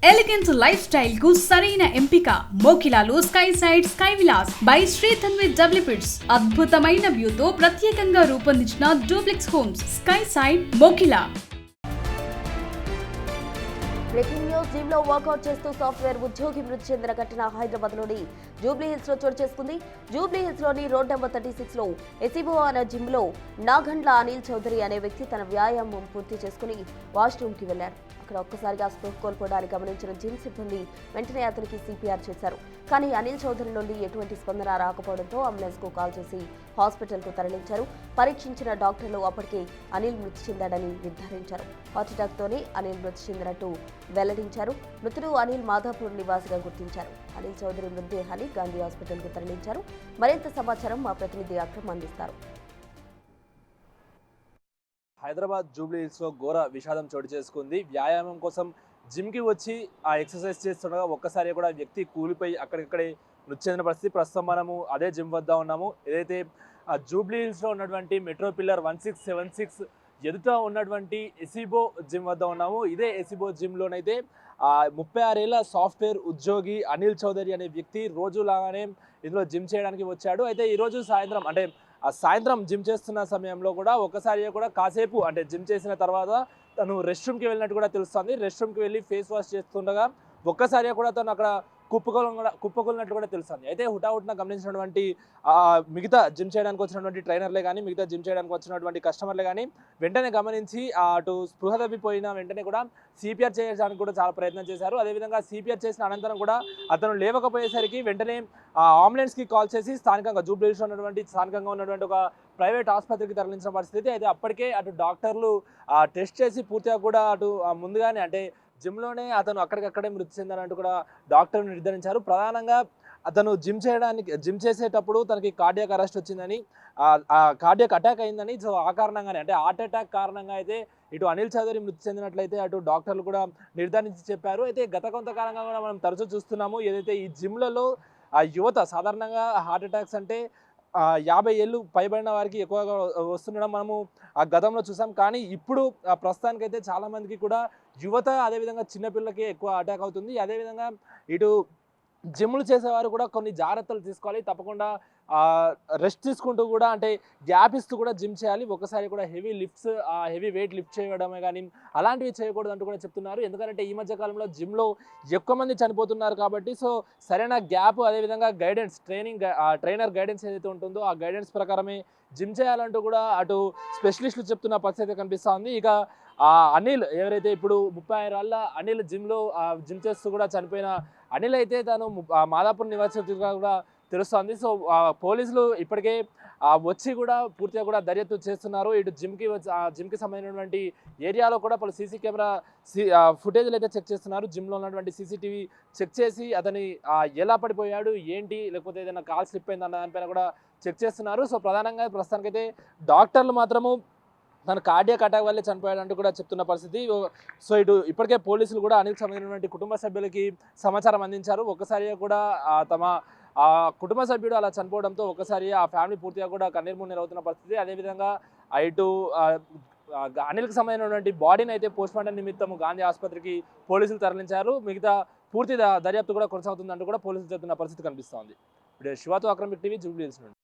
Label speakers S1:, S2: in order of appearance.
S1: Elegance life style కు సరైన ఎంపిక మోకిలాలో sky side sky villas by Shri Tanvi developers. అద్భుతమైన వ్యూతో ప్రత్యేకంగా రూపొందించిన duplex homes sky side Mokila.
S2: Breaking news. Gym లో వర్కౌట్ చేస్తూ సాఫ్ట్వేర్ ఉద్యోగి మృతి చెందిన ఘటన హైదరాబాద్ లోని జూబ్లీ హిల్స్ లో చోటు చేసుకుంది. జూబ్లీ హిల్స్ లోని రోడ్ నెంబర్ 36 లో ఎసిబో అనే జిమ్ లో నాగండ్ల అనిల్ చౌదరి అనే వ్యక్తి తన వ్యాయామం పూర్తి చేసుకుని వాష్రూమ్ కి వెళ్లాడు. అక్కడ ఒక్కసారిగా స్పృహ కోల్పోవడాన్ని గమనించిన జిమ్ సిబ్బంది వెంటనే అతనికి సిపిఆర్ చేశారు. కానీ అనిల్ చౌదరి నుండి ఎటువంటి స్పందన రాకపోవడంతో అంబులెన్స్ కు కాల్ చేసి హాస్పిటల్ కు తరలించారు. పరీక్షించిన డాక్టర్లు అప్పటికే అనిల్ మృతి చెందాడని నిర్ధారించారు. హార్ట్అటాక్ తోనే అనిల్ మృతి చెందినట్టు వెల్లడించారు. మృతుడు అనిల్ మాధాపూర్ నివాసిగా గుర్తించారు. అనిల్ చౌదరి మృతదేహాన్ని గాంధీ హాస్పిటల్ కు తరలించారు. మరింత సమాచారం మా ప్రతినిధి అక్రమ్ అందిస్తారు.
S3: హైదరాబాద్ జూబ్లీ హిల్స్లో ఘోర విషాదం చోటు చేసుకుంది. వ్యాయామం కోసం జిమ్కి వచ్చి ఆ ఎక్సర్సైజ్ చేస్తుండగా ఒక్కసారి కూడా వ్యక్తి కూలిపోయి అక్కడిక్కడే మృతి చెందిన పరిస్థితి. ప్రస్తుతం మనము అదే జిమ్ వద్ద ఉన్నాము. ఏదైతే ఆ జూబ్లీ హిల్స్లో ఉన్నటువంటి మెట్రో పిల్లర్ 1676 ఎదుట ఉన్నటువంటి ఎసిబో జిమ్ వద్ద ఉన్నాము. ఇదే ఎసిబో జిమ్లోనైతే 36 ఏళ్ల సాఫ్ట్వేర్ ఉద్యోగి అనిల్ చౌదరి అనే వ్యక్తి రోజులాగానే ఇందులో జిమ్ చేయడానికి వచ్చాడు. అయితే ఈరోజు సాయంత్రం జిమ్ చేస్తున్న సమయంలో కూడా ఒక్కసారిగా కూడా కాసేపు అంటే జిమ్ చేసిన తర్వాత తను రెస్ట్ రూమ్కి వెళ్ళినట్టు కూడా తెలుస్తుంది. రెస్ట్ రూమ్కి వెళ్ళి ఫేస్ వాష్ చేస్తుండగా ఒక్కసారిగా కూడా తను అక్కడ కుప్పకొలినట్టు కూడా తెలుస్తుంది. అయితే హుటాహుటిన గమనించినటువంటి మిగతా జిమ్ చేయడానికి వచ్చినటువంటి ట్రైనర్లే కానీ మిగతా జిమ్ చేయడానికి వచ్చినటువంటి కస్టమర్లే కానీ వెంటనే గమనించి అటు స్పృహ తప్పిపోయిన వెంటనే కూడా సిపిఆర్ చేయడానికి కూడా చాలా ప్రయత్నం చేశారు. అదేవిధంగా సిపిఆర్ చేసిన అనంతరం కూడా అతను లేవకపోయేసరికి వెంటనే అంబులెన్స్కి కాల్ చేసి జూబ్లీ హిల్స్లో స్థానికంగా ఉన్నటువంటి ఒక ప్రైవేట్ ఆసుపత్రికి తరలించిన పరిస్థితి. అయితే అప్పటికే అటు డాక్టర్లు టెస్ట్ చేసి పూర్తిగా కూడా అటు ముందుగానే అంటే జిమ్లోనే అతను అక్కడికక్కడే మృతి చెందారంటూ కూడా డాక్టర్లు నిర్ధారించారు. ప్రధానంగా అతను జిమ్ చేసేటప్పుడు తనకి కార్డియాక్ అరెస్ట్ వచ్చిందని, కార్డియాక్ అటాక్ అయిందని, సో ఆ కారణంగానే అంటే హార్ట్ అటాక్ కారణంగా అయితే ఇటు అనిల్ చౌదరి మృతి చెందినట్లయితే అటు డాక్టర్లు కూడా నిర్ధారించి చెప్పారు. అయితే గత కొంతకాలంగా కూడా మనం తరచూ చూస్తున్నాము. ఏదైతే ఈ జిమ్లలో యువత సాధారణంగా హార్ట్ అటాక్స్ అంటే 50 ఏళ్ళు పైబడిన వారికి ఎక్కువగా వస్తుండడం మనము గతంలో చూసాం. కానీ ఇప్పుడు ప్రస్తుతానికైతే చాలామందికి కూడా యువత అదేవిధంగా చిన్నపిల్లలకి ఎక్కువ అటాక్ అవుతుంది. అదేవిధంగా ఇటు జిమ్లు చేసేవారు కూడా కొన్ని జాగ్రత్తలు తీసుకోవాలి. తప్పకుండా రెస్ట్ తీసుకుంటూ కూడా అంటే గ్యాప్ ఇస్తూ కూడా జిమ్ చేయాలి. ఒకసారి కూడా హెవీ వెయిట్ లిఫ్ట్ చేయడమే కానీ అలాంటివి చేయకూడదు అంటూ కూడా చెప్తున్నారు. ఎందుకంటే ఈ మధ్య కాలంలో జిమ్లో ఎక్కువ మంది చనిపోతున్నారు కాబట్టి సో సరైన గ్యాప్ అదేవిధంగా గైడెన్స్ ట్రైనర్ గైడెన్స్ ఏదైతే ఉంటుందో ఆ గైడెన్స్ ప్రకారమే జిమ్ చేయాలంటూ కూడా అటు స్పెషలిస్టులు చెప్తున్న పరిస్థితి కనిపిస్తోంది. ఇక అనిల్ ఎవరైతే ఇప్పుడు 36 ఏళ్ల అనిల్ జిమ్ చేస్తూ కూడా చనిపోయిన అనిల్ అయితే తను మాదాపూర్ నివాసిగా కూడా తెలుస్తోంది. సో పోలీసులు ఇప్పటికే వచ్చి కూడా పూర్తిగా కూడా దర్యాప్తు చేస్తున్నారు. ఇటు జిమ్కి సంబంధించినటువంటి ఏరియాలో కూడా పలు సీసీ కెమెరా ఫుటేజ్లు అయితే చెక్ చేస్తున్నారు. జిమ్లో ఉన్నటువంటి సీసీటీవీ చెక్ చేసి అతని ఎలా పడిపోయాడు ఏంటి లేకపోతే ఏదైనా కాల్ స్లిప్ అయింది అన్న దానిపైన కూడా చెక్ చేస్తున్నారు. సో ప్రధానంగా ప్రస్తుతానికైతే డాక్టర్లు మాత్రము తను కార్డియాక్ అటాక్ వల్లే చనిపోయాడంటూ కూడా చెప్తున్న పరిస్థితి. సో ఇటు ఇప్పటికే పోలీసులు కూడా అనిల్ సంబంధించినటువంటి కుటుంబ సభ్యులకి సమాచారం అందించారు. ఒక్కసారిగా కూడా తమ కుటుంబ సభ్యుడు అలా చనిపోవడంతో ఒకసారి ఆ ఫ్యామిలీ పూర్తిగా కూడా కన్నీరు అవుతున్న పరిస్థితి. అదేవిధంగా ఇటు అనిల్కి సంబంధించినటువంటి బాడీని అయితే పోస్ట్మార్టం నిమిత్తం గాంధీ ఆసుపత్రికి పోలీసులు తరలించారు. మిగతా పూర్తి దర్యాప్తు కూడా కొనసాగుతుందంటూ కూడా పోలీసులు చెప్తున్న పరిస్థితి కనిపిస్తోంది. ఇప్పుడు శివాతో అక్రమ్ టీవీ జూబ్లీ హిల్స్ నుండి.